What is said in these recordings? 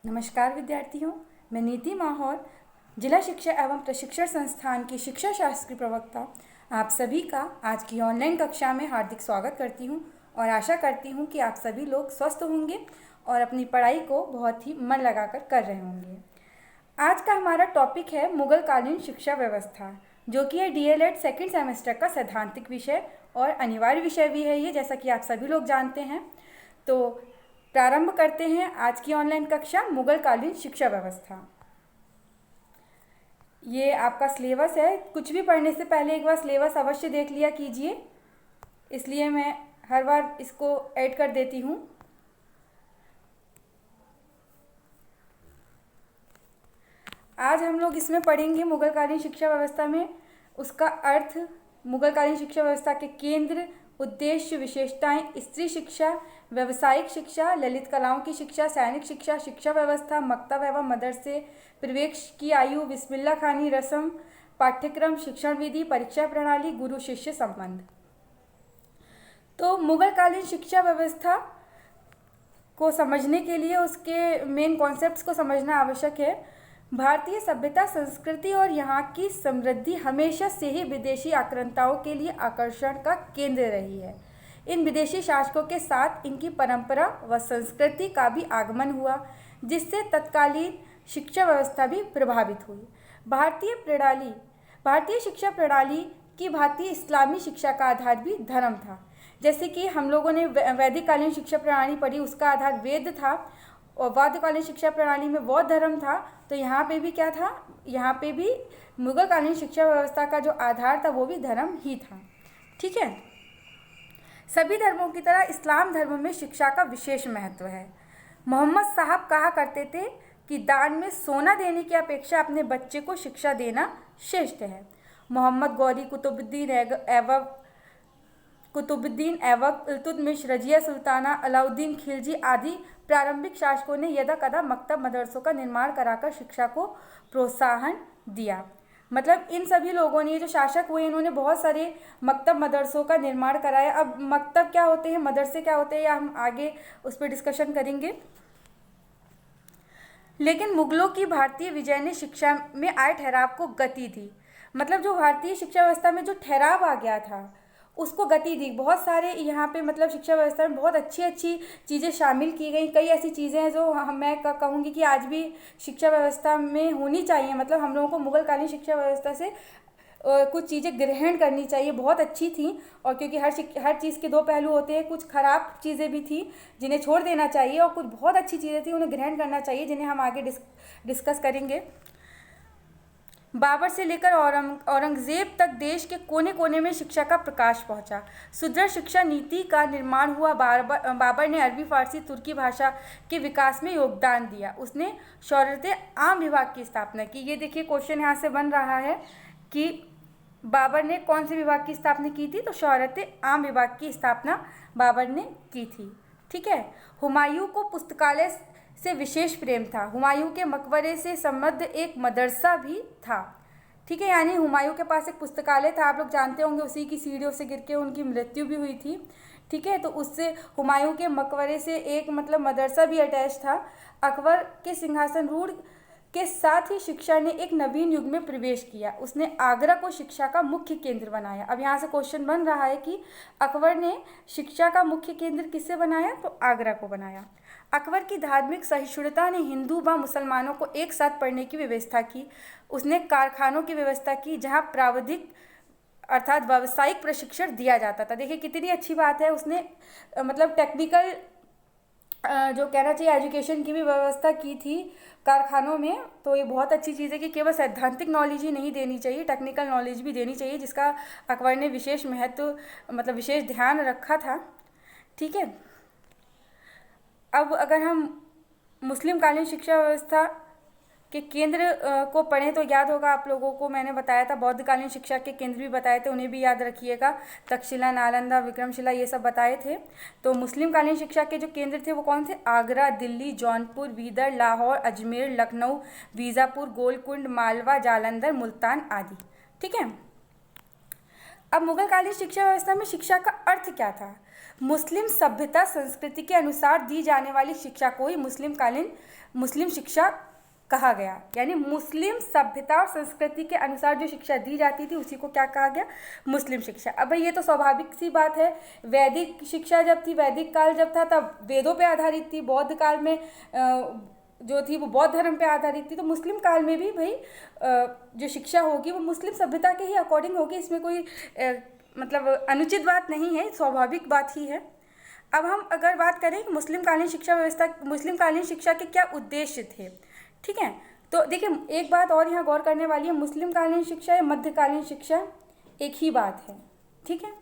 नमस्कार विद्यार्थियों, मैं नीति माहौर जिला शिक्षा एवं प्रशिक्षण संस्थान की शिक्षा शास्त्र की प्रवक्ता आप सभी का आज की ऑनलाइन कक्षा में हार्दिक स्वागत करती हूं और आशा करती हूं कि आप सभी लोग स्वस्थ होंगे और अपनी पढ़ाई को बहुत ही मन लगाकर कर रहे होंगे। आज का हमारा टॉपिक है मुगलकालीन शिक्षा व्यवस्था, जो कि है डीएलएड सेकेंड सेमेस्टर का सैद्धांतिक विषय और अनिवार्य विषय भी है ये, जैसा कि आप सभी लोग जानते हैं। तो प्रारंभ करते हैं आज की ऑनलाइन कक्षा मुगलकालीन शिक्षा व्यवस्था। ये आपका सिलेबस है। कुछ भी पढ़ने से पहले एक बार सिलेबस अवश्य देख लिया कीजिए, इसलिए मैं हर बार इसको ऐड कर देती हूँ। आज हम लोग इसमें पढ़ेंगे मुगलकालीन शिक्षा व्यवस्था में उसका अर्थ, मुगलकालीन शिक्षा व्यवस्था के केंद्र, उद्देश्य, विशेषताएं, स्त्री शिक्षा, व्यावसायिक शिक्षा, ललित कलाओं की शिक्षा, सैनिक शिक्षा, शिक्षा व्यवस्था, मकतब एवं मदरसे, प्रवेश की आयु, बिस्मिल्लाह खानी रस्म, पाठ्यक्रम, शिक्षण विधि, परीक्षा प्रणाली, गुरु शिष्य संबंध। तो मुगलकालीन शिक्षा व्यवस्था को समझने के लिए उसके मेन कॉन्सेप्ट्स को समझना आवश्यक है। भारतीय सभ्यता, संस्कृति और यहाँ की समृद्धि हमेशा से ही विदेशी आक्रांताओं के लिए आकर्षण का केंद्र रही है। इन विदेशी शासकों के साथ इनकी परंपरा व संस्कृति का भी आगमन हुआ, जिससे तत्कालीन शिक्षा व्यवस्था भी प्रभावित हुई। भारतीय शिक्षा प्रणाली की भांति इस्लामी शिक्षा का आधार भी धर्म था। जैसे कि हम लोगों ने वैदिक कालीन शिक्षा प्रणाली पढ़ी, उसका आधार वेद था, और मध्यकालीन शिक्षा प्रणाली में बौद्ध धर्म था। तो यहाँ पे भी क्या था, यहाँ पे भी मुगलकालीन शिक्षा व्यवस्था का जो आधार था वो भी धर्म ही था। ठीक है। सभी धर्मों की तरह इस्लाम धर्म में शिक्षा का विशेष महत्व है। मोहम्मद साहब कहा करते थे कि दान में सोना देने की अपेक्षा अपने बच्चे को शिक्षा देना श्रेष्ठ है। मोहम्मद गौरी, कुतुबुद्दीन ऐबक, इल्तुतमिश, रजिया सुल्ताना, अलाउद्दीन खिलजी आदि प्रारंभिक शासकों ने यदा कदा मकतब मदरसों का निर्माण कराकर शिक्षा को प्रोत्साहन दिया। मतलब इन सभी लोगों ने, जो शासक हुए, इन्होंने बहुत सारे मकतब मदरसों का निर्माण कराया। अब मकतब क्या होते हैं, मदरसे क्या होते हैं, या हम आगे उस पर डिस्कशन करेंगे। लेकिन मुगलों की भारतीय विजय ने शिक्षा में आए ठहराव को गति दी। मतलब जो भारतीय शिक्षा व्यवस्था में जो ठहराव आ गया था उसको गति दी। बहुत सारे यहाँ पे मतलब शिक्षा व्यवस्था में बहुत अच्छी अच्छी चीज़ें शामिल की गई। कई ऐसी चीज़ें हैं जो मैं कहूँगी कि आज भी शिक्षा व्यवस्था में होनी चाहिए। मतलब हम लोगों को मुगलकालीन शिक्षा व्यवस्था से कुछ चीज़ें ग्रहण करनी चाहिए, बहुत अच्छी थी। और क्योंकि हर चीज़ के दो पहलू होते हैं, कुछ खराब चीज़ें भी थी जिन्हें छोड़ देना चाहिए, और कुछ बहुत अच्छी चीज़ें थी उन्हें ग्रहण करना चाहिए, जिन्हें हम आगे डिस्कस करेंगे। बाबर से लेकर औरंगजेब तक देश के कोने कोने में शिक्षा का प्रकाश पहुंचा। सुदृढ़ शिक्षा नीति का निर्माण हुआ। बाबर ने अरबी, फारसी, तुर्की भाषा के विकास में योगदान दिया। उसने शौर्यते आम विभाग की स्थापना की। ये देखिए क्वेश्चन यहाँ से बन रहा है कि बाबर ने कौन से विभाग की स्थापना की थी, तो शौर्यते आम विभाग की स्थापना बाबर ने की थी। ठीक है। हुमायूं को पुस्तकालय से विशेष प्रेम था। हुमायूं के मकबरे से संबद्ध एक मदरसा भी था। ठीक है, यानी हुमायूं के पास एक पुस्तकालय था। आप लोग जानते होंगे उसी की सीढ़ियों से गिर के उनकी मृत्यु भी हुई थी। ठीक है, तो उससे हुमायूं के मकबरे से एक मतलब मदरसा भी अटैच था। अकबर के सिंहासन रूढ़ के साथ ही शिक्षा ने एक नवीन युग में प्रवेश किया। उसने आगरा को शिक्षा का मुख्य केंद्र बनाया। अब यहाँ से क्वेश्चन बन रहा है कि अकबर ने शिक्षा का मुख्य केंद्र किसे बनाया, तो आगरा को बनाया। अकबर की धार्मिक सहिष्णुता ने हिंदू व मुसलमानों को एक साथ पढ़ने की व्यवस्था की। उसने कारखानों की व्यवस्था की जहाँ प्राविधिक अर्थात व्यावसायिक प्रशिक्षण दिया जाता था। देखिए कितनी अच्छी बात है, उसने मतलब टेक्निकल जो कहना चाहिए एजुकेशन की भी व्यवस्था की थी कारखानों में। तो ये बहुत अच्छी चीज़ है कि केवल सैद्धांतिक नॉलेज ही नहीं देनी चाहिए, टेक्निकल नॉलेज भी देनी चाहिए, जिसका अकबर ने विशेष महत्व मतलब विशेष ध्यान रखा था। ठीक है। अब अगर हम मुस्लिम कालीन शिक्षा व्यवस्था के केंद्र को पढ़ें तो याद होगा आप लोगों को, मैंने बताया था बौद्धकालीन शिक्षा के केंद्र भी बताए थे, उन्हें भी याद रखिएगा। तक्षशिला, नालंदा, विक्रमशिला ये सब बताए थे। तो मुस्लिम कालीन शिक्षा के जो केंद्र थे वो कौन थे? आगरा, दिल्ली, जौनपुर, बीदर, लाहौर, अजमेर, लखनऊ, बीजापुर, गोलकुंड, मालवा, जालंधर, मुल्तान आदि। ठीक है। अब मुगलकालीन शिक्षा व्यवस्था में शिक्षा का अर्थ क्या था? मुस्लिम सभ्यता संस्कृति के अनुसार दी जाने वाली शिक्षा को ही मुस्लिम कालीन मुस्लिम शिक्षा कहा गया। यानी मुस्लिम सभ्यता और संस्कृति के अनुसार जो शिक्षा दी जाती थी उसी को क्या कहा गया, मुस्लिम शिक्षा। अब भाई ये तो स्वाभाविक सी बात है, वैदिक शिक्षा जब थी, वैदिक काल जब था तब वेदों पे आधारित थी, बौद्ध काल में जो थी वो बौद्ध धर्म पे आधारित थी, तो मुस्लिम काल में भी भाई जो शिक्षा होगी वो मुस्लिम सभ्यता के ही अकॉर्डिंग होगी। इसमें कोई मतलब अनुचित बात नहीं है, स्वाभाविक बात ही है। अब हम अगर बात करें कि मुस्लिम कालीन शिक्षा व्यवस्था, मुस्लिम कालीन शिक्षा के क्या उद्देश्य थे, ठीक है, तो देखिए एक बात और यहाँ गौर करने वाली है, मुस्लिम कालीन शिक्षा या मध्यकालीन शिक्षा एक ही बात है, ठीक है।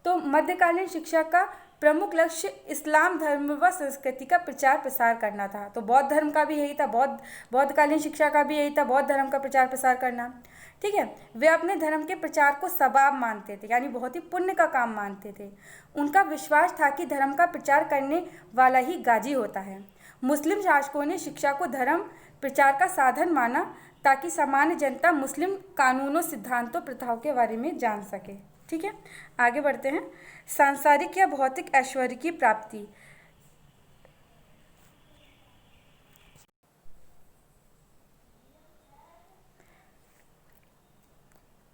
तो मध्यकालीन शिक्षा का प्रमुख लक्ष्य इस्लाम धर्म व संस्कृति का प्रचार प्रसार करना था। तो बौद्ध धर्म का भी यही था, बौद्धकालीन शिक्षा का भी यही था, बौद्ध धर्म का प्रचार प्रसार करना, ठीक है। वे अपने धर्म के प्रचार को सवाब मानते थे, यानी बहुत ही पुण्य का काम मानते थे। उनका विश्वास था कि धर्म का प्रचार करने वाला ही गाजी होता है। मुस्लिम शासकों ने शिक्षा को धर्म प्रचार का साधन माना ताकि सामान्य जनता मुस्लिम कानूनों, सिद्धांतों, प्रथाओं के बारे में जान सके, ठीक है। आगे बढ़ते हैं। सांसारिक या भौतिक ऐश्वर्य की प्राप्ति।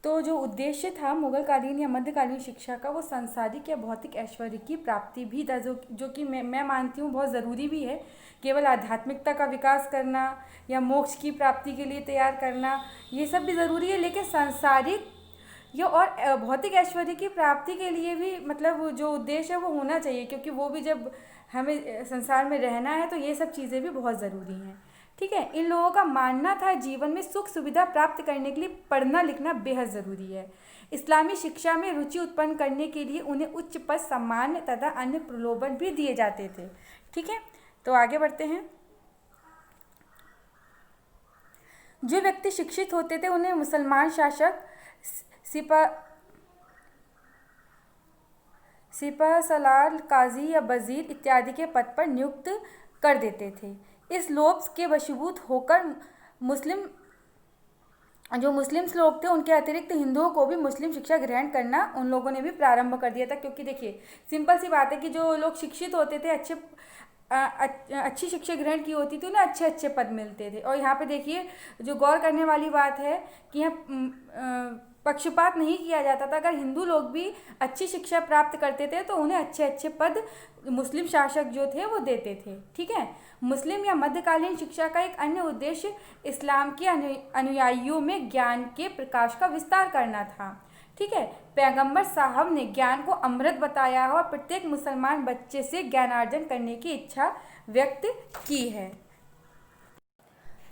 तो जो उद्देश्य था मुगलकालीन या मध्यकालीन शिक्षा का वो सांसारिक या भौतिक ऐश्वर्य की प्राप्ति भी था, जो कि मैं मानती हूँ बहुत ज़रूरी भी है। केवल आध्यात्मिकता का विकास करना या मोक्ष की प्राप्ति के लिए तैयार करना ये सब भी ज़रूरी है, लेकिन सांसारिक या और भौतिक ऐश्वर्य की प्राप्ति के लिए भी मतलब जो उद्देश्य है वो होना चाहिए, क्योंकि वो भी जब हमें संसार में रहना है तो ये सब चीज़ें भी बहुत ज़रूरी हैं, ठीक है। इन लोगों का मानना था जीवन में सुख सुविधा प्राप्त करने के लिए पढ़ना लिखना बेहद ज़रूरी है। इस्लामी शिक्षा में रुचि उत्पन्न करने के लिए उन्हें उच्च पद, सम्मान तथा अन्य प्रलोभन भी दिए जाते थे, ठीक है। तो आगे बढ़ते हैं। जो व्यक्ति शिक्षित होते थे उन्हें मुसलमान शासक सिपह सलार, काजी या वजीर इत्यादि के पद पर नियुक्त कर देते थे। इस लोभ के वशीभूत होकर जो मुस्लिम लोग थे उनके अतिरिक्त हिंदुओं को भी मुस्लिम शिक्षा ग्रहण करना उन लोगों ने भी प्रारंभ कर दिया था, क्योंकि देखिए सिंपल सी बात है कि जो लोग शिक्षित होते थे, अच्छी शिक्षा ग्रहण की होती थी, उन्हें अच्छे अच्छे पद मिलते थे। और यहाँ पे देखिए जो गौर करने वाली बात है कि यहाँ पक्षपात नहीं किया जाता था। अगर हिंदू लोग भी अच्छी शिक्षा प्राप्त करते थे तो उन्हें अच्छे अच्छे पद मुस्लिम शासक जो थे वो देते थे, ठीक है। मुस्लिम या मध्यकालीन शिक्षा का एक अन्य उद्देश्य इस्लाम के अनुयायियों में ज्ञान के प्रकाश का विस्तार करना था, ठीक है। पैगंबर साहब ने ज्ञान को अमृत बताया है और प्रत्येक मुसलमान बच्चे से ज्ञानार्जन करने की इच्छा व्यक्त की है।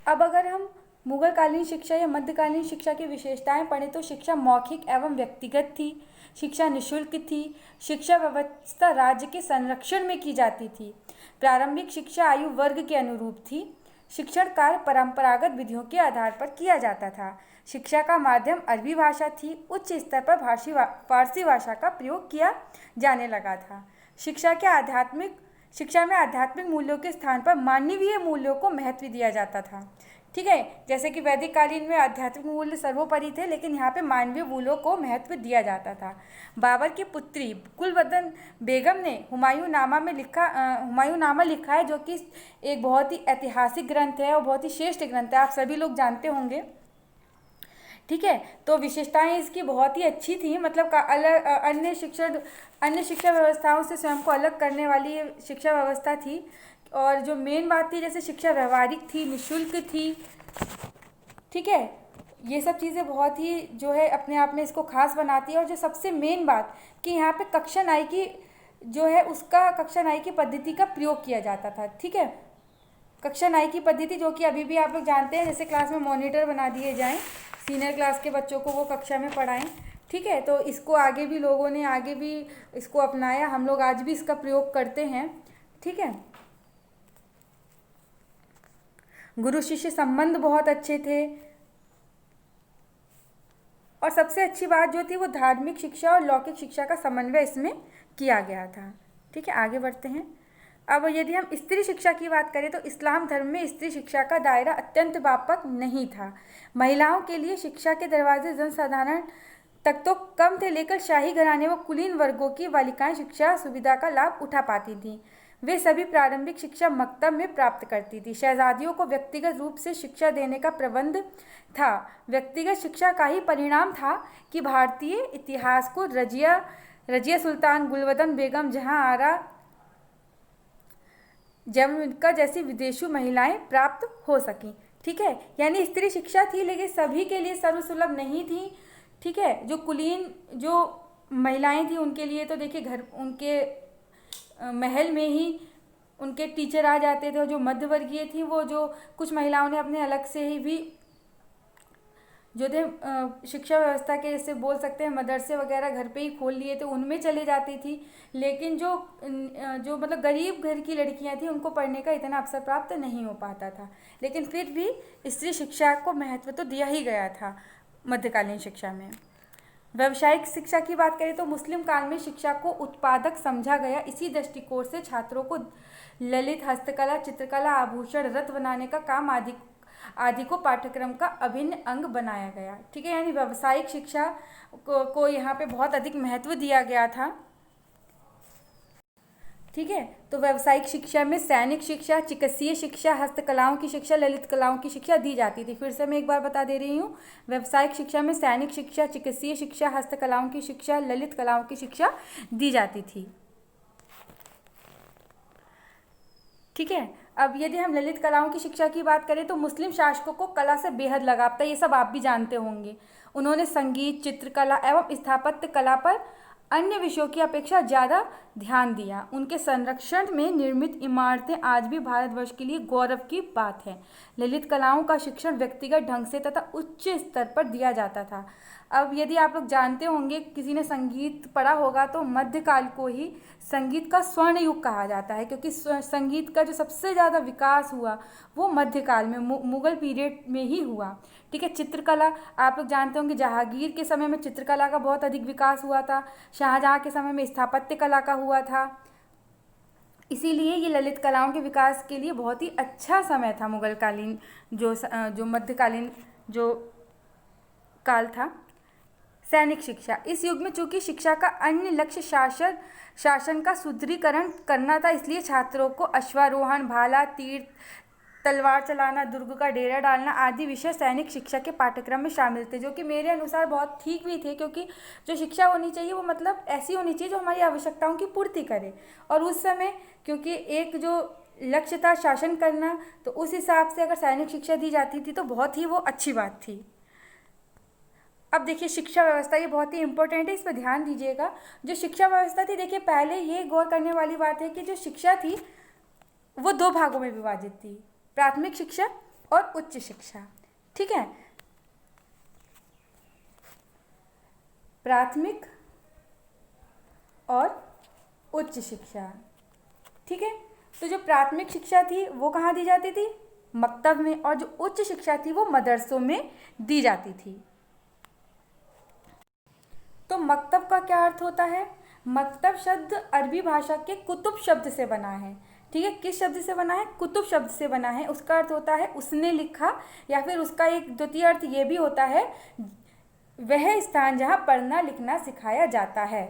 अब अगर हम मुगलकालीन शिक्षा या मध्यकालीन शिक्षा की विशेषताएं पढ़ें तो शिक्षा मौखिक एवं व्यक्तिगत थी, शिक्षा निःशुल्क थी, शिक्षा व्यवस्था राज्य के संरक्षण में की जाती थी, प्रारंभिक शिक्षा आयु वर्ग के अनुरूप थी, शिक्षण कार्य परंपरागत विधियों के आधार पर किया जाता था, शिक्षा का माध्यम अरबी भाषा थी, उच्च स्तर पर फारसी भाषा का प्रयोग किया जाने लगा था। शिक्षा में आध्यात्मिक मूल्यों के स्थान पर मानवीय मूल्यों को महत्व दिया जाता था, ठीक है। जैसे कि वैदिक कालीन में आध्यात्मिक मूल्य सर्वोपरि थे, लेकिन यहाँ पे मानवीय मूल्यों को महत्व दिया जाता था। बाबर की पुत्री गुलबदन बेगम ने हुमायूंनामा लिखा है, जो कि एक बहुत ही ऐतिहासिक ग्रंथ है और बहुत ही श्रेष्ठ ग्रंथ है, आप सभी लोग जानते होंगे, ठीक है। तो विशेषताएं इसकी बहुत ही अच्छी थी, मतलब अन्य शिक्षा व्यवस्थाओं से स्वयं को अलग करने वाली शिक्षा व्यवस्था थी। और जो मेन बात थी, जैसे शिक्षा व्यवहारिक थी, निःशुल्क थी, ठीक है। ये सब चीज़ें बहुत ही जो है अपने आप में इसको खास बनाती है। और जो सबसे मेन बात कि यहाँ पे कक्षा नाई की जो है उसका कक्षा नाई की पद्धति का प्रयोग किया जाता था, ठीक है। कक्षा नाई की पद्धति जो कि अभी भी आप लोग जानते हैं, जैसे क्लास में मॉनिटर बना दिए जाएं, सीनियर क्लास के बच्चों को वो कक्षा में पढ़ाएं, ठीक है। तो इसको आगे भी लोगों ने आगे भी इसको अपनाया, हम लोग आज भी इसका प्रयोग करते हैं, ठीक है। गुरु शिष्य संबंध बहुत अच्छे थे और सबसे अच्छी बात जो थी वो धार्मिक शिक्षा और लौकिक शिक्षा का समन्वय इसमें किया गया था, ठीक है। आगे बढ़ते हैं। अब यदि हम स्त्री शिक्षा की बात करें तो इस्लाम धर्म में स्त्री शिक्षा का दायरा अत्यंत व्यापक नहीं था। महिलाओं के लिए शिक्षा के दरवाजे जनसाधारण तक तो कम थे, लेकर शाही घराने व कुलीन वर्गों की बालिकाएं शिक्षा सुविधा का लाभ उठा पाती थीं। वे सभी प्रारंभिक शिक्षा मकतब में प्राप्त करती थी। शहजादियों को व्यक्तिगत रूप से शिक्षा देने का प्रबंध था। व्यक्तिगत शिक्षा का ही परिणाम था कि भारतीय इतिहास को रजिया सुल्तान, गुलबदन बेगम, जहां आरा जमका जैसी विदेशी महिलाएं प्राप्त हो सकी। ठीक है, यानी स्त्री शिक्षा थी लेकिन सभी के लिए सर्वसुलभ नहीं थी। ठीक है, जो कुलीन जो महिलाएं थी उनके लिए तो देखिए घर उनके महल में ही उनके टीचर आ जाते थे, और जो मध्यवर्गीय थी वो जो कुछ महिलाओं ने अपने अलग से ही भी जो थे शिक्षा व्यवस्था के जैसे बोल सकते हैं मदरसे वगैरह घर पे ही खोल लिए थे, उनमें चले जाती थी। लेकिन जो मतलब गरीब घर की लड़कियां थी उनको पढ़ने का इतना अवसर प्राप्त नहीं हो पाता था। लेकिन फिर भी स्त्री शिक्षा को महत्व तो दिया ही गया था मध्यकालीन शिक्षा में। व्यावसायिक शिक्षा की बात करें तो मुस्लिम काल में शिक्षा को उत्पादक समझा गया। इसी दृष्टिकोण से छात्रों को ललित, हस्तकला, चित्रकला, आभूषण, रथ बनाने का काम आदि को पाठ्यक्रम का अभिन्न अंग बनाया गया। ठीक है, यानी व्यावसायिक शिक्षा को यहाँ पे बहुत अधिक महत्व दिया गया था। ठीक है, तो व्यावसायिक शिक्षा में सैनिक शिक्षा, चिकित्सीय शिक्षा, हस्तकलाओं की शिक्षा, ललित कलाओं की शिक्षा दी जाती थी। फिर से मैं एक बार बता दे रही हूँ, व्यावसायिक शिक्षा में सैनिक शिक्षा, चिकित्सीय शिक्षा, हस्तकलाओं की शिक्षा, ललित कलाओं की शिक्षा दी जाती थी। ठीक है, अब यदि हम ललित कलाओं की शिक्षा की बात करें तो मुस्लिम शासकों को कला से बेहद लगाव था, ये सब आप भी जानते होंगे। उन्होंने संगीत, चित्रकला एवं स्थापत्य कला पर अन्य विषयों की अपेक्षा ज़्यादा ध्यान दिया। उनके संरक्षण में निर्मित इमारतें आज भी भारतवर्ष के लिए गौरव की बात है। ललित कलाओं का शिक्षण व्यक्तिगत ढंग से तथा उच्च स्तर पर दिया जाता था। अब यदि आप लोग जानते होंगे, किसी ने संगीत पढ़ा होगा, तो मध्यकाल को ही संगीत का स्वर्ण युग कहा जाता है, क्योंकि संगीत का जो सबसे ज़्यादा विकास हुआ वो मध्यकाल में मुगल पीरियड में ही हुआ। ठीक है, चित्रकला आप लोग जानते होंगे, जहांगीर के समय में चित्रकला का बहुत अधिक विकास हुआ था। शाहजहाँ के समय में स्थापत्य कला का हुआ था। इसीलिए ये ललित कलाओं के विकास के लिए बहुत ही अच्छा समय था मुगल कालीन जो मध्यकालीन जो काल था। सैनिक शिक्षा, इस युग में चूंकि शिक्षा का अन्य लक्ष्य शासन का सुदृढ़ीकरण करना था, इसलिए छात्रों को अश्वारोहण, भाला, तीर, तलवार चलाना, दुर्ग का डेरा डालना आदि विषय सैनिक शिक्षा के पाठ्यक्रम में शामिल थे, जो कि मेरे अनुसार बहुत ठीक भी थे, क्योंकि जो शिक्षा होनी चाहिए वो मतलब ऐसी होनी चाहिए जो हमारी आवश्यकताओं की पूर्ति करे। और उस समय क्योंकि एक जो लक्ष्य था शासन करना, तो उस हिसाब से अगर सैनिक शिक्षा दी जाती थी तो बहुत ही वो अच्छी बात थी। अब देखिए शिक्षा व्यवस्था, ये बहुत ही इंपॉर्टेंट है, इस पर ध्यान दीजिएगा। जो शिक्षा व्यवस्था थी, देखिए पहले ये गौर करने वाली बात है कि जो शिक्षा थी वो दो भागों में विभाजित थी, प्राथमिक शिक्षा और उच्च शिक्षा। ठीक है, प्राथमिक और उच्च शिक्षा। ठीक है, तो जो प्राथमिक शिक्षा थी वो कहाँ दी जाती थी? मकतब में, और जो उच्च शिक्षा थी वो मदरसों में दी जाती थी। तो मकतब का क्या अर्थ होता है? मकतब शब्द अरबी भाषा के कुतुब शब्द से बना है। ठीक है, किस शब्द से बना है? कुतुब शब्द से बना है। उसका अर्थ होता है उसने लिखा, या फिर उसका एक द्वितीय अर्थ ये भी होता है वह स्थान जहाँ पढ़ना लिखना सिखाया जाता है।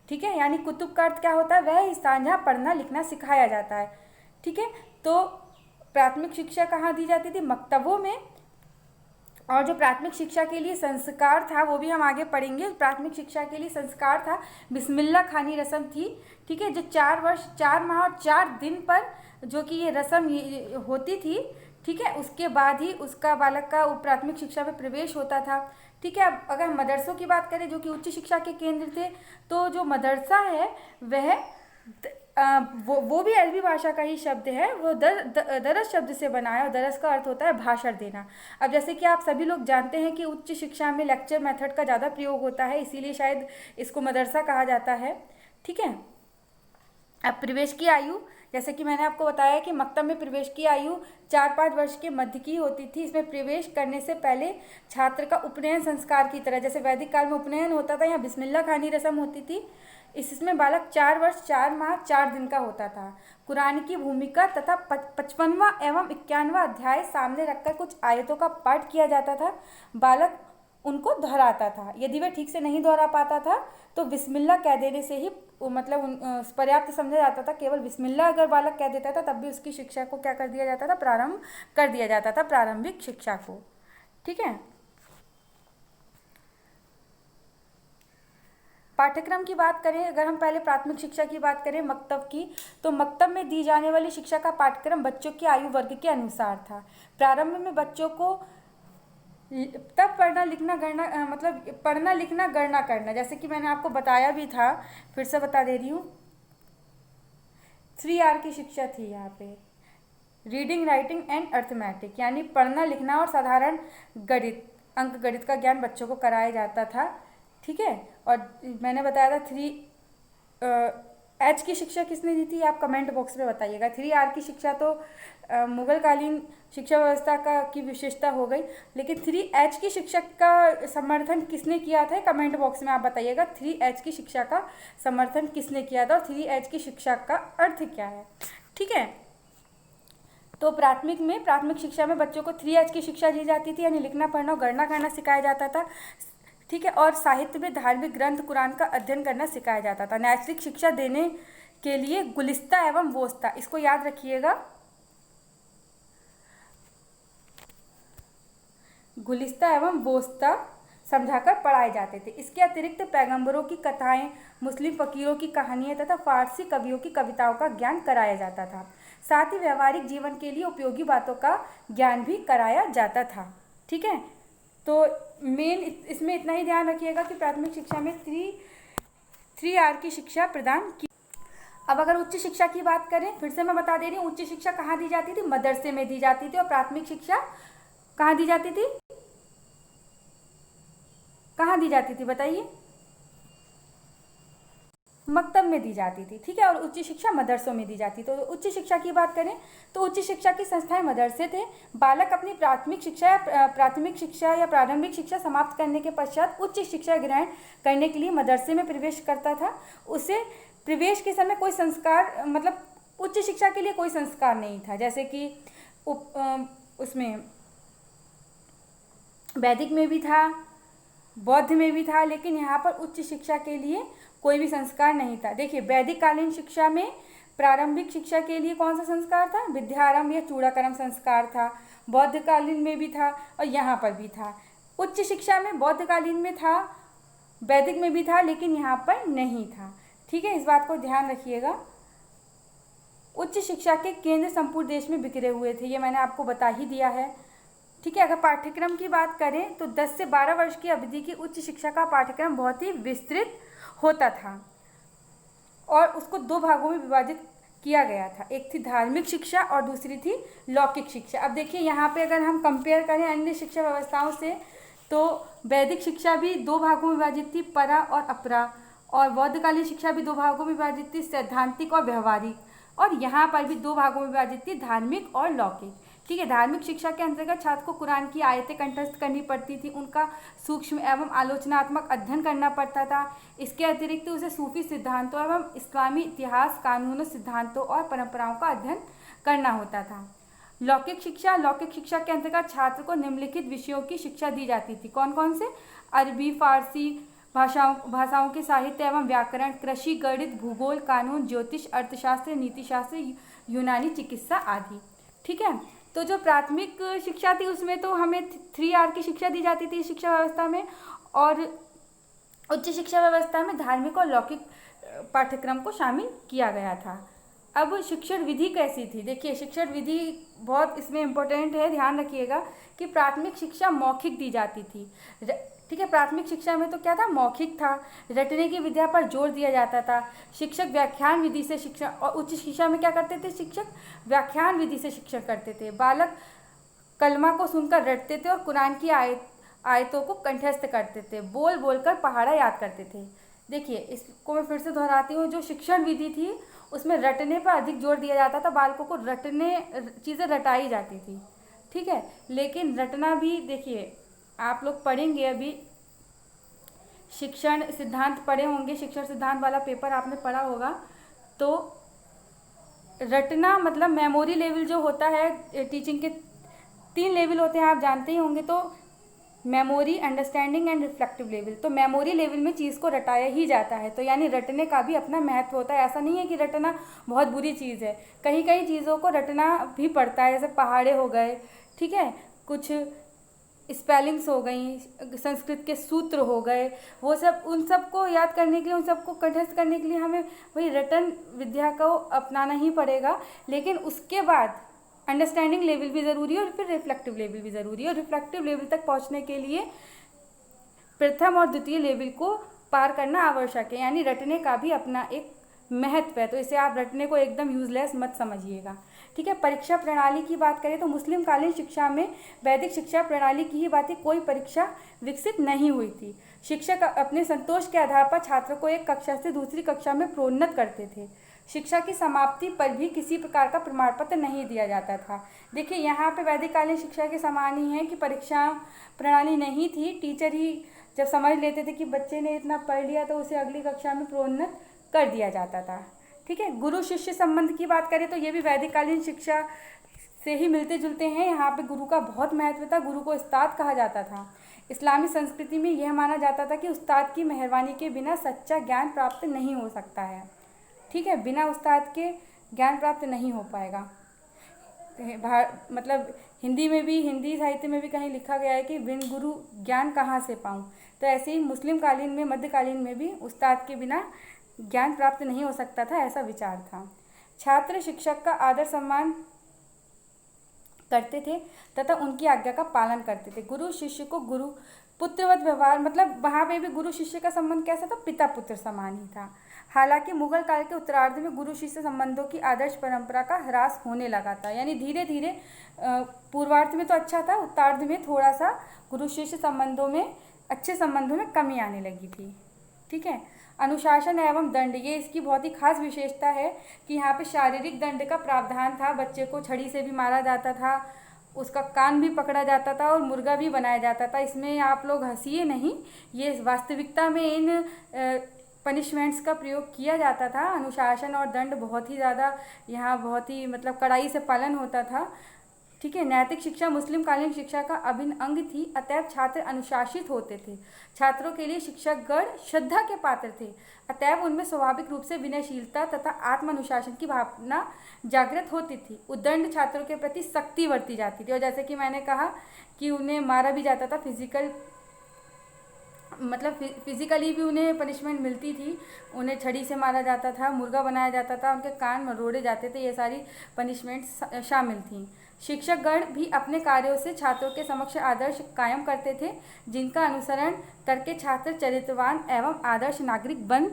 ठीक है, यानी कुतुब का अर्थ क्या होता है? वह स्थान जहाँ पढ़ना लिखना सिखाया जाता है। ठीक है, तो प्राथमिक शिक्षा कहाँ दी जाती थी? मकतबों में। और जो प्राथमिक शिक्षा के लिए संस्कार था वो भी हम आगे पढ़ेंगे। प्राथमिक शिक्षा के लिए संस्कार था, बिस्मिल्लाह खानी रस्म थी। ठीक है, जो 4 वर्ष 4 माह और 4 दिन पर जो कि ये रस्म होती थी। ठीक है, उसके बाद ही उसका बालक का प्राथमिक शिक्षा में प्रवेश होता था। ठीक है, अब अगर मदरसों की बात करें जो कि उच्च शिक्षा के केंद्र थे, तो जो मदरसा है वह वो भी अरबी भाषा का ही शब्द है। वो दरस शब्द से बना है, और दरस का अर्थ होता है भाषण देना। अब जैसे कि आप सभी लोग जानते हैं कि उच्च शिक्षा में लेक्चर मेथड का ज़्यादा प्रयोग होता है, इसीलिए शायद इसको मदरसा कहा जाता है। ठीक है, अब प्रवेश की आयु, जैसे कि मैंने आपको बताया कि मकतब में प्रवेश की आयु 4-5 वर्ष के मध्य की होती थी। इसमें प्रवेश करने से पहले छात्र का उपनयन संस्कार की तरह, जैसे वैदिक काल में उपनयन होता था, यहाँ बिस्मिल्लाह खानी रस्म होती थी। इसमें बालक 4 वर्ष 4 माह 4 दिन का होता था। कुरान की भूमिका तथा 55वां एवं 51वां अध्याय सामने रखकर कुछ आयतों का पाठ किया जाता था। बालक उनको दोहराता था। यदि वह ठीक से नहीं दोहरा पाता था तो बिस्मिल्लाह कह देने से ही मतलब पर्याप्त समझा जाता था। केवल बिस्मिल्लाह अगर बालक कह देता था तब भी उसकी शिक्षा को क्या कर दिया जाता था, प्रारंभ कर दिया जाता था, प्रारंभिक शिक्षा को। ठीक है। पाठ्यक्रम की बात करें, अगर हम पहले प्राथमिक शिक्षा की बात करें मक्तब की, तो मक्तब में दी जाने वाली शिक्षा का पाठ्यक्रम बच्चों की आयु वर्ग के अनुसार था। प्रारंभ में बच्चों को तब पढ़ना लिखना गणना मतलब पढ़ना लिखना गणना करना, जैसे कि मैंने आपको बताया भी था, फिर से बता दे रही हूँ, 3R की शिक्षा थी यहाँ पे, रीडिंग राइटिंग एंड अर्थमेटिक, यानी पढ़ना लिखना और साधारण गणित, अंक गणित का ज्ञान बच्चों को कराया जाता था। ठीक है। और मैंने बताया था 3H की शिक्षा किसने दी थी, आप कमेंट बॉक्स में बताइएगा। 3R की शिक्षा तो मुगल कालीन शिक्षा व्यवस्था का की विशेषता हो गई, लेकिन 3H की शिक्षा का समर्थन किसने किया था, कमेंट बॉक्स में आप बताइएगा 3H की शिक्षा का समर्थन किसने किया था और 3H की शिक्षा का अर्थ क्या है। ठीक है। तो प्राथमिक शिक्षा में बच्चों को 3H की शिक्षा दी जाती थी, यानी लिखना पढ़ना और गणना करना सिखाया जाता था। ठीक है। और साहित्य में धार्मिक ग्रंथ कुरान का अध्ययन करना सिखाया जाता था। नैतिक शिक्षा देने के लिए गुलिस्ता एवं वोस्ता, इसको याद रखिएगा, गुलिस्ता एवं वोस्ता समझाकर पढ़ाए जाते थे। इसके अतिरिक्त पैगंबरों की कथाएं, मुस्लिम फकीरों की कहानियां तथा फारसी कवियों की कविताओं का ज्ञान कराया जाता था। साथ ही व्यवहारिक जीवन के लिए उपयोगी बातों का ज्ञान भी कराया जाता था। ठीक है। तो मेन इसमें इतना ही ध्यान रखिएगा कि प्राथमिक शिक्षा में 3R की शिक्षा प्रदान की। अब अगर उच्च शिक्षा की बात करें, फिर से मैं बता दे रही हूँ, उच्च शिक्षा कहाँ दी जाती थी, मदरसे में दी जाती थी। और प्राथमिक शिक्षा कहाँ दी जाती थी, कहाँ दी जाती थी बताइए, मकतब में दी जाती थी। ठीक है। और उच्च शिक्षा मदरसों में दी जाती। तो उच्च शिक्षा की बात करें तो उच्च शिक्षा की संस्थाएं मदरसे थे। बालक अपनी प्राथमिक शिक्षा या प्रारंभिक शिक्षा समाप्त करने के पश्चात उच्च शिक्षा ग्रहण करने के लिए मदरसे में प्रवेश करता था। उसे प्रवेश के समय कोई संस्कार मतलब उच्च शिक्षा के लिए कोई संस्कार नहीं था, जैसे कि उसमें वैदिक में भी था, बौद्ध में भी था, लेकिन यहाँ पर उच्च शिक्षा के लिए कोई भी संस्कार नहीं था। देखिए, वैदिक कालीन शिक्षा में प्रारंभिक शिक्षा के लिए कौन सा संस्कार था, विद्यारंभ या चूड़ाकर्म संस्कार था। बौद्ध कालीन में भी था और यहाँ पर भी था। उच्च शिक्षा में बौद्ध कालीन में था, वैदिक में भी था, लेकिन यहाँ पर नहीं था। ठीक है। इस बात को ध्यान रखिएगा। उच्च शिक्षा के केंद्र संपूर्ण देश में बिखरे हुए थे, ये मैंने आपको बता ही दिया है। ठीक है। अगर पाठ्यक्रम की बात करें तो 10 से 12 वर्ष की अवधि की उच्च शिक्षा का पाठ्यक्रम बहुत ही विस्तृत होता था और उसको 2 भागों में विभाजित किया गया था। एक थी धार्मिक शिक्षा और दूसरी थी लौकिक शिक्षा। अब देखिए, यहाँ पे अगर हम कंपेयर करें अन्य शिक्षा व्यवस्थाओं से तो वैदिक शिक्षा भी 2 भागों में विभाजित थी, परा और अपरा, और बौद्धकालीन शिक्षा भी 2 भागों में विभाजित थी, सैद्धांतिक और व्यवहारिक, और यहाँ पर भी 2 भागों में विभाजित थी, धार्मिक और लौकिक। ठीक है। धार्मिक शिक्षा के अंतर्गत छात्र को कुरान की आयतें कंठस्थ करनी पड़ती थी, उनका सूक्ष्म एवं आलोचनात्मक अध्ययन करना पड़ता था। इसके अतिरिक्त उसे सूफी सिद्धांतों एवं इस्लामी इतिहास, कानूनों, सिद्धांतों और परंपराओं का अध्ययन करना होता था। लौकिक शिक्षा के अंतर्गत छात्र को निम्नलिखित विषयों की शिक्षा दी जाती थी। कौन कौन से, अरबी, फारसी भाषाओं के साहित्य एवं व्याकरण, कृषि, गणित, भूगोल, कानून, ज्योतिष, अर्थशास्त्र, नीतिशास्त्र, यूनानी चिकित्सा आदि। ठीक है। तो जो प्राथमिक शिक्षा थी उसमें तो हमें 3R की शिक्षा दी जाती थी शिक्षा व्यवस्था में, और उच्च शिक्षा व्यवस्था में धार्मिक और लौकिक पाठ्यक्रम को शामिल किया गया था। अब शिक्षण विधि कैसी थी, देखिए शिक्षण विधि बहुत इसमें इम्पोर्टेंट है, ध्यान रखिएगा कि प्राथमिक शिक्षा मौखिक दी जाती थी। ठीक है। प्राथमिक शिक्षा में तो क्या था, मौखिक था। रटने की विद्या पर जोर दिया जाता था। शिक्षक व्याख्यान विधि से शिक्षा, और उच्च शिक्षा में क्या करते थे, शिक्षक व्याख्यान विधि से शिक्षण करते थे। बालक कलमा को सुनकर रटते थे और कुरान की आयतों को कंठस्थ करते थे, बोल बोलकर पहाड़ा याद करते थे। देखिए, इसको मैं फिर से दोहराती हूँ, जो शिक्षण विधि थी उसमें रटने पर अधिक जोर दिया जाता था, बालकों को चीज़ें रटाई जाती थी। ठीक है। लेकिन रटना भी, देखिए आप लोग पढ़ेंगे अभी शिक्षण सिद्धांत पढ़े होंगे, शिक्षण सिद्धांत वाला पेपर आपने पढ़ा होगा, तो रटना मतलब मेमोरी लेवल जो होता है, टीचिंग के 3 लेवल होते हैं, आप जानते ही होंगे। तो memory, understanding and reflective level. तो मेमोरी लेवल में चीज़ को रटाया ही जाता है, तो यानी रटने का भी अपना महत्व होता है। ऐसा नहीं है कि रटना बहुत बुरी चीज़ है, कहीं कहीं चीज़ों को रटना भी पड़ता है, जैसे पहाड़े हो गए, ठीक है, कुछ स्पेलिंग्स हो गई, संस्कृत के सूत्र हो गए, वो सब, उन सब को याद करने के लिए, उन सबको कंठस्थ करने के लिए हमें वही रटन विद्या को अपनाना ही पड़ेगा। लेकिन उसके बाद अंडरस्टैंडिंग लेवल भी ज़रूरी है और फिर रिफ्लेक्टिव लेवल भी ज़रूरी है। और रिफ्लेक्टिव लेवल तक पहुंचने के लिए प्रथम और द्वितीय लेवल को पार करना आवश्यक है, यानी रटने का भी अपना एक महत्व है। तो इसे आप रटने को एकदम यूजलेस मत समझिएगा, ठीक है। परीक्षा प्रणाली की बात करें तो मुस्लिम कालीन शिक्षा में वैदिक शिक्षा प्रणाली की ही बात, कोई परीक्षा विकसित नहीं हुई थी। शिक्षक अपने संतोष के आधार पर छात्रों को एक कक्षा से दूसरी कक्षा में प्रोन्नत करते थे। शिक्षा की समाप्ति पर भी किसी प्रकार का प्रमाण पत्र नहीं दिया जाता था। देखिए यहाँ पे वैदिक कालीन शिक्षा के समान ही है कि परीक्षा प्रणाली नहीं थी। टीचर ही जब समझ लेते थे कि बच्चे ने इतना पढ़ लिया तो उसे अगली कक्षा में प्रोन्नत कर दिया जाता था, ठीक है। गुरु शिष्य संबंध की बात करें तो ये भी वैदिक कालीन शिक्षा से ही मिलते जुलते हैं। यहाँ पे गुरु का बहुत महत्व था, गुरु को उस्ताद कहा जाता था। इस्लामी संस्कृति में यह माना जाता था कि उस्ताद की मेहरबानी के बिना सच्चा ज्ञान प्राप्त नहीं हो सकता है, ठीक है, बिना उस्ताद के ज्ञान प्राप्त नहीं हो पाएगा। मतलब हिंदी में भी, हिंदी साहित्य में भी कहीं लिखा गया है कि बिन गुरु ज्ञान कहाँ से पाऊँ। तो ऐसे ही मुस्लिम कालीन में, मध्यकालीन में भी उस्ताद के बिना ज्ञान प्राप्त नहीं हो सकता था, ऐसा विचार था। छात्र शिक्षक का आदर सम्मान करते थे तथा उनकी आज्ञा का पालन करते थे। गुरु शिष्य को गुरु पुत्रवत व्यवहार, मतलब वहाँ पे भी गुरु शिष्य का संबंध कैसा था, पिता पुत्र समान ही था। हालांकि मुगल काल के उत्तरार्ध में गुरु शिष्य संबंधों की आदर्श परंपरा का ह्रास होने लगा था, यानी धीरे धीरे पूर्वार्ध में तो अच्छा था, उत्तरार्ध में थोड़ा सा गुरु शिष्य संबंधों में, अच्छे संबंधों में कमी आने लगी थी, ठीक है। अनुशासन एवं दंड, ये इसकी बहुत ही खास विशेषता है कि यहाँ पे शारीरिक दंड का प्रावधान था। बच्चे को छड़ी से भी मारा जाता था, उसका कान भी पकड़ा जाता था और मुर्गा भी बनाया जाता था। इसमें आप लोग हंसिए नहीं, ये वास्तविकता में इन पनिशमेंट्स का प्रयोग किया जाता था। अनुशासन और दंड बहुत ही ज़्यादा यहाँ, बहुत ही मतलब कड़ाई से पालन होता था, ठीक है। नैतिक शिक्षा मुस्लिम कालीन शिक्षा का अभिन्न अंग थी, अतएव छात्र अनुशासित होते थे। छात्रों के लिए शिक्षकगण श्रद्धा के पात्र थे, अतएव उनमें स्वाभाविक रूप से विनयशीलता तथा आत्म अनुशासन की भावना जागृत होती थी। उद्दंड छात्रों के प्रति सख्ती बरती जाती थी, और जैसे कि मैंने कहा कि उन्हें मारा भी जाता था, फिजिकली भी उन्हें पनिशमेंट मिलती थी। उन्हें छड़ी से मारा जाता था, मुर्गा बनाया जाता था, उनके कान मरोड़े जाते थे, ये सारी पनिशमेंट शामिल थीं। शिक्षकगण भी अपने कार्यों से छात्रों के समक्ष आदर्श कायम करते थे, जिनका अनुसरण करके छात्र चरित्रवान एवं आदर्श नागरिक बन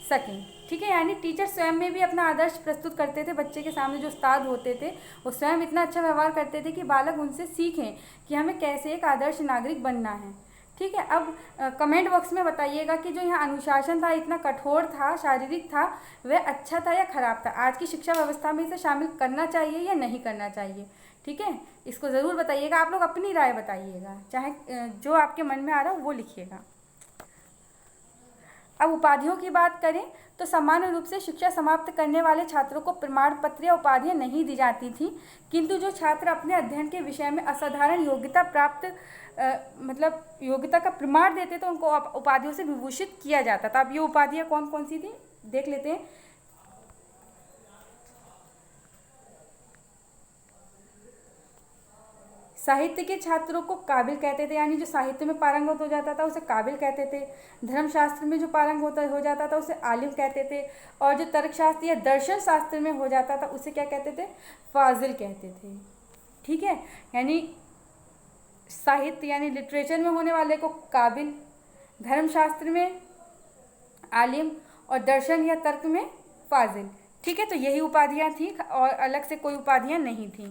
सकें, ठीक है। यानी टीचर स्वयं में भी अपना आदर्श प्रस्तुत करते थे। बच्चे के सामने जो उस्ताद होते थे वो स्वयं इतना अच्छा व्यवहार करते थे कि बालक उनसे सीखें कि हमें कैसे एक आदर्श नागरिक बनना है, ठीक है। अब कमेंट बॉक्स में बताइएगा कि जो यहाँ अनुशासन था, इतना कठोर था, शारीरिक था, वह अच्छा था या खराब था। आज की शिक्षा व्यवस्था में इसे शामिल करना चाहिए या नहीं करना चाहिए, ठीक है। इसको ज़रूर बताइएगा, आप लोग अपनी राय बताइएगा, चाहे जो आपके मन में आ रहा हो वो लिखिएगा। अब उपाधियों की बात करें तो सामान्य रूप से शिक्षा समाप्त करने वाले छात्रों को प्रमाण पत्र या उपाधियां नहीं दी जाती थी, किंतु जो छात्र अपने अध्ययन के विषय में असाधारण योग्यता प्राप्त मतलब योग्यता का प्रमाण देते थे, उनको उपाधियों से विभूषित किया जाता था। अब ये उपाधियां कौन कौन सी थी देख लेते हैं। साहित्य के छात्रों को काबिल कहते थे, यानी जो साहित्य में पारंगत हो जाता था उसे काबिल कहते थे। धर्मशास्त्र में जो पारंगत हो जाता था उसे आलिम कहते थे, और जो तर्कशास्त्र या दर्शन शास्त्र में हो जाता था उसे क्या कहते थे, फाजिल कहते थे, ठीक है। यानी साहित्य यानी लिटरेचर में होने वाले को काबिल, धर्मशास्त्र में आलिम, और दर्शन या तर्क में फाजिल, ठीक है। तो यही उपाधियाँ थी और अलग से कोई उपाधियाँ नहीं थीं,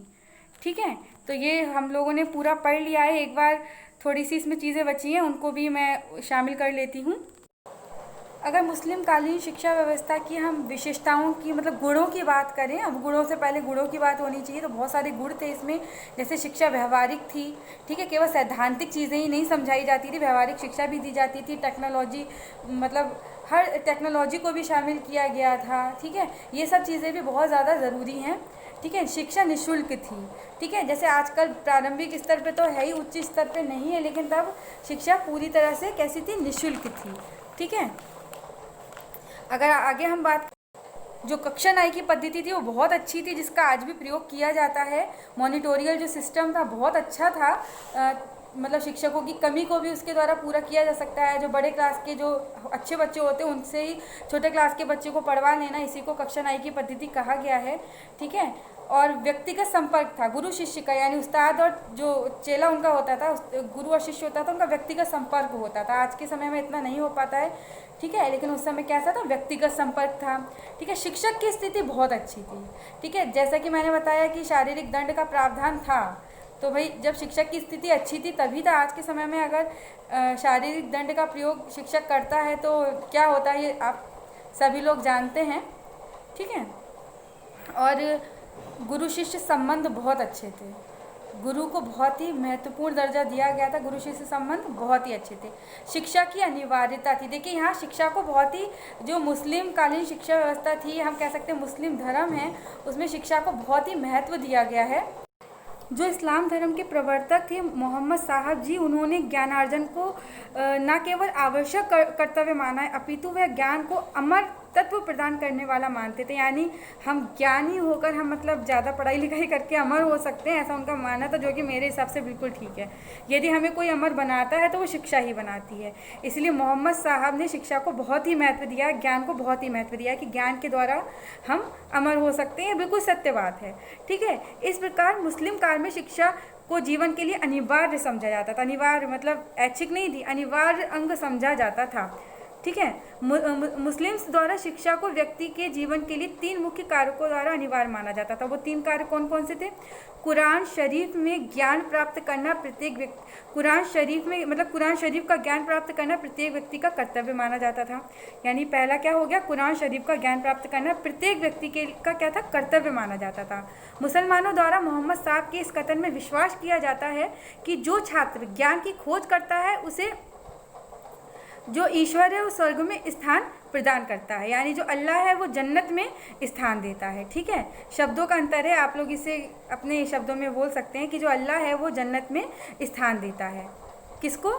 ठीक है। तो ये हम लोगों ने पूरा पढ़ लिया है। एक बार थोड़ी सी इसमें चीज़ें बची हैं, उनको भी मैं शामिल कर लेती हूँ। अगर मुस्लिम कालीन शिक्षा व्यवस्था की हम विशेषताओं की, मतलब गुणों की बात करें, अब गुणों से पहले गुणों की बात होनी चाहिए, तो बहुत सारे गुण थे इसमें। जैसे शिक्षा व्यवहारिक थी, ठीक है, केवल सैद्धांतिक चीज़ें ही नहीं समझाई जाती थी, व्यवहारिक शिक्षा भी दी जाती थी। टेक्नोलॉजी, मतलब हर टेक्नोलॉजी को भी शामिल किया गया था, ठीक है। ये सब चीज़ें भी बहुत ज़्यादा ज़रूरी हैं, ठीक है, शिक्षा निःशुल्क थी। ठीक है, जैसे आजकल प्रारंभिक स्तर पे तो है ही, उच्च स्तर पे नहीं है, लेकिन तब शिक्षा पूरी तरह से कैसी थी, निःशुल्क थी। ठीक है, अगर आगे हम बात, जो कक्षा 9 की पद्धति थी वो बहुत अच्छी थी, जिसका आज भी प्रयोग किया जाता है। मॉनिटोरियल जो सिस्टम था बहुत अच्छा था, मतलब शिक्षकों की कमी को भी उसके द्वारा पूरा किया जा सकता है। जो बड़े क्लास के जो अच्छे बच्चे होते हैं उनसे ही छोटे क्लास के बच्चे को पढ़वा लेना, इसी को कक्षा 9 की पद्धति कहा गया है। ठीक है, और व्यक्तिगत संपर्क था गुरु शिष्य का, यानी उस्ताद और जो चेला उनका होता था, गुरु और शिष्य होता था, उनका व्यक्तिगत संपर्क होता था। आज के समय में इतना नहीं हो पाता है। ठीक है, लेकिन उस समय कैसा था, व्यक्तिगत संपर्क था। ठीक है, शिक्षक की स्थिति बहुत अच्छी थी। ठीक है, जैसा कि मैंने बताया कि शारीरिक दंड का प्रावधान था, तो भाई जब शिक्षक की स्थिति अच्छी थी तभी था। आज के समय में अगर शारीरिक दंड का प्रयोग शिक्षक करता है तो क्या होता है, ये आप सभी लोग जानते हैं। ठीक है, और गुरु शिष्य संबंध बहुत अच्छे थे, गुरु को बहुत ही महत्वपूर्ण दर्जा दिया गया था, गुरु शिष्य संबंध बहुत ही अच्छे थे। शिक्षा की अनिवार्यता थी। देखिए यहाँ शिक्षा को बहुत ही, जो मुस्लिम कालीन शिक्षा व्यवस्था थी, हम कह सकते हैं मुस्लिम धर्म है, उसमें शिक्षा को बहुत ही महत्व दिया गया है। जो इस्लाम धर्म के प्रवर्तक थे मोहम्मद साहब जी, उन्होंने ज्ञानार्जन को न केवल आवश्यक कर्तव्य माना है, अपितु वह ज्ञान को अमर तत्व प्रदान करने वाला मानते थे। यानी हम ज्ञानी होकर हम मतलब ज़्यादा पढ़ाई लिखाई करके अमर हो सकते हैं, ऐसा उनका मानना था, जो कि मेरे हिसाब से बिल्कुल ठीक है। यदि हमें कोई अमर बनाता है तो वो शिक्षा ही बनाती है। इसलिए मोहम्मद साहब ने शिक्षा को बहुत ही महत्व दिया, ज्ञान को बहुत ही महत्व दिया कि ज्ञान के द्वारा हम अमर हो सकते हैं। बिल्कुल सत्य बात है। ठीक है, इस प्रकार मुस्लिम काल में शिक्षा को जीवन के लिए अनिवार्य समझा जाता था। अनिवार्य मतलब ऐच्छिक नहीं थी, अनिवार्य अंग समझा जाता था। ठीक है, मुस्लिम्स द्वारा शिक्षा को व्यक्ति के जीवन के लिए 3 मुख्य कारकों द्वारा अनिवार्य माना जाता था। वो 3 कार्य कौन कौन से थे? कुरान शरीफ में ज्ञान प्राप्त करना प्रत्येक व्यक्ति, कुरान शरीफ में मतलब कुरान शरीफ का ज्ञान प्राप्त करना प्रत्येक व्यक्ति का कर्तव्य माना जाता था। यानी पहला क्या हो गया, कुरान शरीफ का ज्ञान प्राप्त करना प्रत्येक व्यक्ति का क्या था, कर्तव्य माना जाता था। मुसलमानों द्वारा मोहम्मद साहब के इस कथन में विश्वास किया जाता है कि जो छात्र ज्ञान की खोज करता है उसे जो ईश्वर है वो स्वर्ग में स्थान प्रदान करता है, यानी जो अल्लाह है वो जन्नत में स्थान देता है। ठीक है, शब्दों का अंतर है, आप लोग इसे अपने शब्दों में बोल सकते हैं कि जो अल्लाह है वो जन्नत में स्थान देता है। किसको?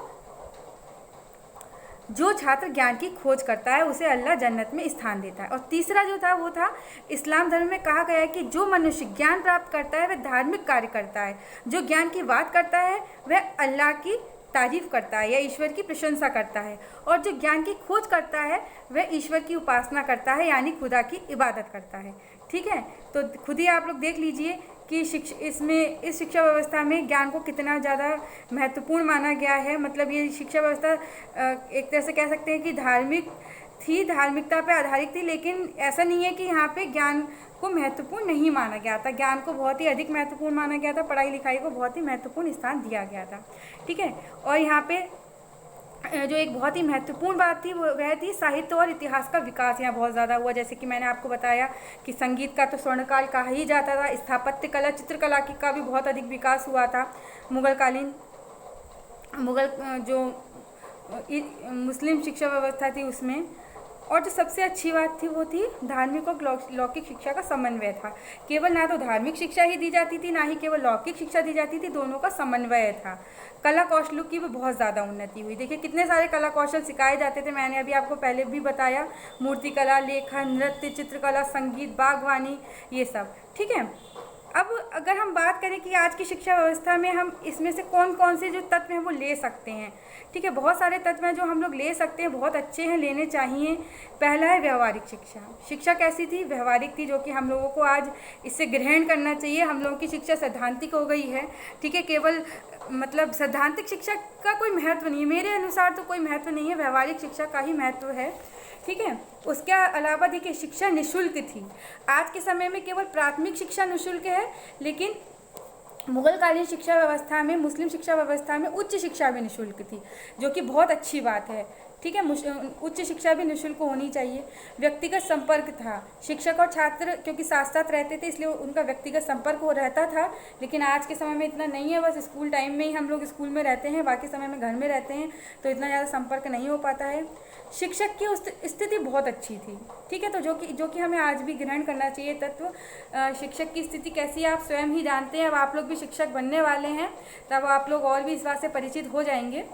जो छात्र ज्ञान की खोज करता है उसे अल्लाह जन्नत में स्थान देता है। और तीसरा जो था वो था, इस्लाम धर्म में कहा गया है कि जो मनुष्य ज्ञान प्राप्त करता है वह धार्मिक कार्य करता है, जो ज्ञान की बात करता है वह अल्लाह की तारीफ करता है या ईश्वर की प्रशंसा करता है, और जो ज्ञान की खोज करता है वह ईश्वर की उपासना करता है, यानी खुदा की इबादत करता है। ठीक है, तो खुद ही आप लोग देख लीजिए कि इस शिक्षा व्यवस्था में ज्ञान को कितना ज़्यादा महत्वपूर्ण माना गया है। मतलब ये शिक्षा व्यवस्था एक तरह से कह सकते हैं कि धार्मिक थी, धार्मिकता पे आधारित थी, लेकिन ऐसा नहीं है कि यहाँ पे ज्ञान को महत्वपूर्ण नहीं माना गया था। ज्ञान को बहुत ही अधिक महत्वपूर्ण माना गया था, पढ़ाई लिखाई को बहुत ही महत्वपूर्ण स्थान दिया गया था। ठीक है, और यहाँ पे जो एक बहुत ही महत्वपूर्ण बात थी वह थी साहित्य और इतिहास का विकास यहाँ बहुत ज़्यादा हुआ। जैसे कि मैंने आपको बताया कि संगीत का तो स्वर्णकाल कहा ही जाता था, स्थापत्य कला चित्रकला का भी बहुत अधिक विकास हुआ था। मुगल जो मुस्लिम शिक्षा व्यवस्था थी उसमें, और जो सबसे अच्छी बात थी वो थी धार्मिक और लौकिक शिक्षा का समन्वय था। केवल ना तो धार्मिक शिक्षा ही दी जाती थी, ना ही केवल लौकिक शिक्षा दी जाती थी, दोनों का समन्वय था। कला कौशलों की भी बहुत ज़्यादा उन्नति हुई। देखिए कितने सारे कला कौशल सिखाए जाते थे, मैंने अभी आपको पहले भी बताया, मूर्ति कला, लेखन, नृत्य, चित्रकला, संगीत, बागवानी, ये सब। ठीक है, अब अगर हम बात करें कि आज की शिक्षा व्यवस्था में हम इसमें से कौन कौन से जो तत्व हैं वो ले सकते हैं। ठीक है, बहुत सारे तत्व हैं जो हम लोग ले सकते हैं, बहुत अच्छे हैं, लेने चाहिए। पहला है व्यवहारिक शिक्षा। शिक्षा कैसी थी? व्यवहारिक थी, जो कि हम लोगों को आज इससे ग्रहण करना चाहिए। हम लोगों की शिक्षा सैद्धांतिक हो गई है। ठीक है, केवल मतलब सैद्धांतिक शिक्षा का कोई महत्व नहीं है, मेरे अनुसार तो कोई महत्व नहीं है, व्यवहारिक शिक्षा का ही महत्व है। ठीक है, उसके अलावा देखिए शिक्षा निःशुल्क थी। आज के समय में केवल प्राथमिक शिक्षा निःशुल्क है, लेकिन मुगलकालीन शिक्षा व्यवस्था में, मुस्लिम शिक्षा व्यवस्था में उच्च शिक्षा भी निःशुल्क थी, जो कि बहुत अच्छी बात है। ठीक है। उच्च शिक्षा भी निःशुल्क होनी चाहिए। व्यक्तिगत संपर्क था, शिक्षक और छात्र क्योंकि साथ साथ रहते थे इसलिए उनका व्यक्तिगत संपर्क हो रहता था, लेकिन आज के समय में इतना नहीं है। बस स्कूल टाइम में ही हम लोग स्कूल में रहते हैं, बाकी समय में घर में रहते हैं, तो इतना ज़्यादा संपर्क नहीं हो पाता है। शिक्षक की स्थिति बहुत अच्छी थी, ठीक है। तो जो कि हमें आज भी ग्रहण करना चाहिए तत्व। शिक्षक की स्थिति कैसी है आप स्वयं ही जानते हैं। अब आप लोग भी शिक्षक बनने वाले हैं, तब आप लोग और भी इस बात से परिचित हो जाएंगे,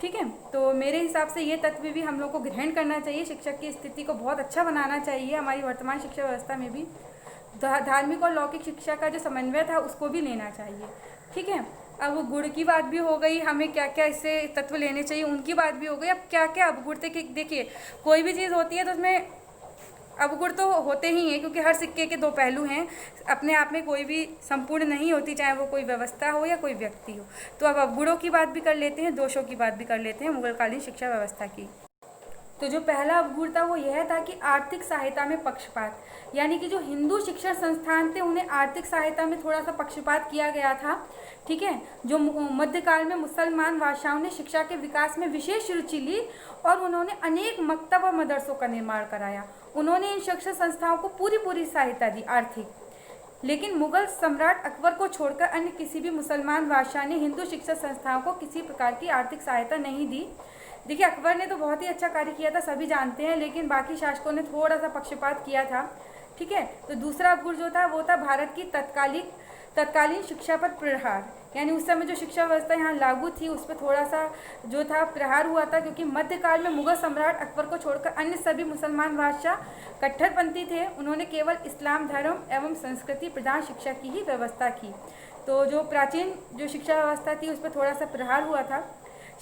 ठीक है। तो मेरे हिसाब से ये तत्व भी हम लोग को ग्रहण करना चाहिए। शिक्षक की स्थिति को बहुत अच्छा बनाना चाहिए हमारी वर्तमान शिक्षा व्यवस्था में भी। धार्मिक और लौकिक शिक्षा का जो समन्वय था उसको भी लेना चाहिए, ठीक है। अब गुण की बात भी हो गई, हमें क्या क्या इससे तत्व लेने चाहिए उनकी बात भी हो गई। अब क्या क्या अवगुण थे कि देखिए कोई भी चीज़ होती है तो उसमें अवगुण तो होते ही हैं, क्योंकि हर सिक्के के दो पहलू हैं। अपने आप में कोई भी संपूर्ण नहीं होती, चाहे वो कोई व्यवस्था हो या कोई व्यक्ति हो। तो अब अवगुणों की बात भी कर लेते हैं, दोषों की बात भी कर लेते हैं मुगलकालीन शिक्षा व्यवस्था की। तो जो पहला अवगुण था वो यह था कि आर्थिक सहायता में पक्षपात, यानी कि जो हिंदू शिक्षण संस्थान थे उन्हें आर्थिक सहायता में थोड़ा सा पक्षपात किया गया था, ठीक है। जो मध्यकाल में मुसलमान बादशाहों ने शिक्षा के विकास में विशेष रुचि ली और उन्होंने अनेक मकतब और मदरसों का निर्माण कराया। उन्होंने इन शिक्षण संस्थाओं को पूरी सहायता दी आर्थिक। लेकिन मुगल सम्राट अकबर को छोड़कर अन्य किसी भी मुसलमान बादशाह ने हिंदू शिक्षा संस्थाओं को किसी प्रकार की आर्थिक सहायता नहीं दी। देखिए अकबर ने तो बहुत ही अच्छा कार्य किया था, सभी जानते हैं, लेकिन बाकी शासकों ने थोड़ा सा पक्षपात किया था, ठीक है। तो दूसरा अवगुण जो था वो था भारत की तत्कालीन शिक्षा पर प्रहार, यानी उस समय जो शिक्षा व्यवस्था यहाँ लागू थी उस पर थोड़ा सा जो था प्रहार हुआ था, क्योंकि मध्यकाल में मुगल सम्राट अकबर को छोड़कर अन्य सभी मुसलमान बादशाह कट्टरपंथी थे। उन्होंने केवल इस्लाम धर्म एवं संस्कृति प्रधान शिक्षा की ही व्यवस्था की। तो जो प्राचीन जो शिक्षा व्यवस्था थी उस पर थोड़ा सा प्रहार हुआ था।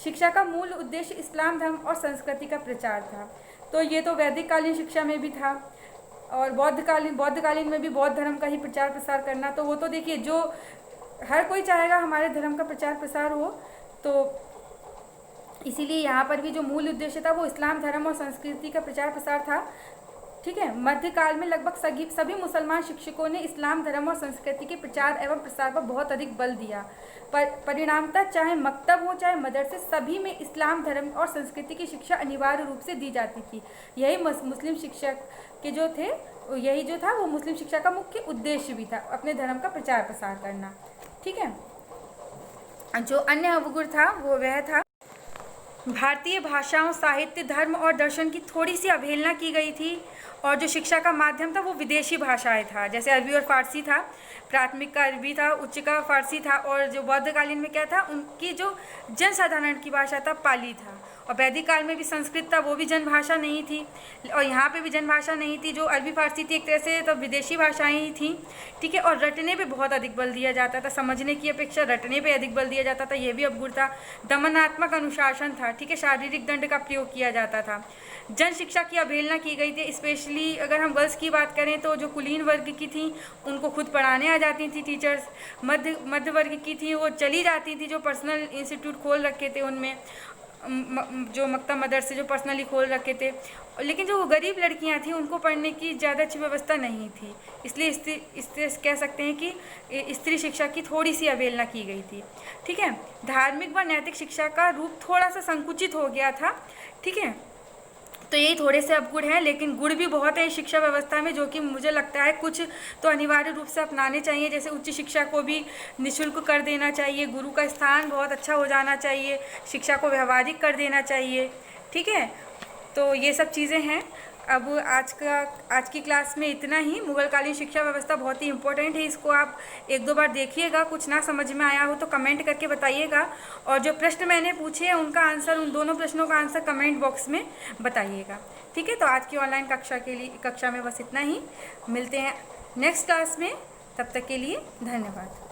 शिक्षा का मूल उद्देश्य इस्लाम धर्म और संस्कृति का प्रचार था। तो ये तो वैदिक कालीन शिक्षा में भी था, और बौद्धकालीन में भी बौद्ध धर्म का ही प्रचार प्रसार करना। तो वो तो देखिए जो हर कोई चाहेगा हमारे धर्म का प्रचार प्रसार हो, तो इसीलिए यहाँ पर भी जो मूल उद्देश्य था वो इस्लाम धर्म और संस्कृति का प्रचार प्रसार था, ठीक है। मध्यकाल में लगभग सभी मुसलमान शिक्षकों ने इस्लाम धर्म और संस्कृति के प्रचार एवं प्रसार पर बहुत अधिक बल दिया। परिणामतः चाहे मकतब हो चाहे मदरसे, सभी में इस्लाम धर्म और संस्कृति की शिक्षा अनिवार्य रूप से दी जाती थी। यही मुस्लिम शिक्षक के जो थे, यही जो था वो मुस्लिम शिक्षा का मुख्य उद्देश्य भी था, अपने धर्म का प्रचार प्रसार करना, ठीक है। जो अन्य अवगुण था वो वह था भारतीय भाषाओं, साहित्य, धर्म और दर्शन की थोड़ी सी अवहेलना की गई थी, और जो शिक्षा का माध्यम था वो विदेशी भाषाएं था, जैसे अरबी और फारसी था। प्राथमिक का अरबी था, उच्च का फारसी था, और जो बौद्धकालीन में क्या था उनकी जो जनसाधारण की भाषा था पाली था। और वैदिक काल में भी संस्कृत था, वो भी जनभाषा नहीं थी, और यहाँ पे भी जनभाषा नहीं थी। जो अरबी फारसी थी एक तरह से तो विदेशी भाषाएं ही थी, ठीक है। और रटने पे बहुत अधिक बल दिया जाता था, समझने की अपेक्षा रटने पे अधिक बल दिया जाता था, ये भी अवगुण था। दमनात्मक अनुशासन था, ठीक है, शारीरिक दंड का प्रयोग किया जाता था। जन शिक्षा की अवहेलना की गई थी, स्पेशली अगर हम गर्ल्स की बात करें तो जो कुलीन वर्ग की थी उनको खुद पढ़ाने आ जाती थी टीचर्स। मध्य वर्ग की थी वो चली जाती थी, जो पर्सनल इंस्टीट्यूट खोल रखे थे उनमें, जो मकतब मदरसे जो पर्सनली खोल रखे थे। लेकिन जो गरीब लड़कियां थी उनको पढ़ने की ज़्यादा अच्छी व्यवस्था नहीं थी, इसलिए इससे कह सकते हैं कि स्त्री शिक्षा की थोड़ी सी अवहेलना की गई थी, ठीक है। धार्मिक व नैतिक शिक्षा का रूप थोड़ा सा संकुचित हो गया था, ठीक है। तो यही थोड़े से अवगुण हैं, लेकिन गुण भी बहुत है शिक्षा व्यवस्था में, जो कि मुझे लगता है कुछ तो अनिवार्य रूप से अपनाने चाहिए। जैसे उच्च शिक्षा को भी निःशुल्क कर देना चाहिए, गुरु का स्थान बहुत अच्छा हो जाना चाहिए, शिक्षा को व्यवहारिक कर देना चाहिए, ठीक है। तो ये सब चीज़ें हैं। अब आज की क्लास में इतना ही। मुगलकालीन शिक्षा व्यवस्था बहुत ही इम्पोर्टेंट है, इसको आप एक दो बार देखिएगा, कुछ ना समझ में आया हो तो कमेंट करके बताइएगा, और जो प्रश्न मैंने पूछे हैं उनका आंसर, उन दोनों प्रश्नों का आंसर कमेंट बॉक्स में बताइएगा, ठीक है। तो आज की ऑनलाइन कक्षा में बस इतना ही। मिलते हैं नेक्स्ट क्लास में, तब तक के लिए धन्यवाद।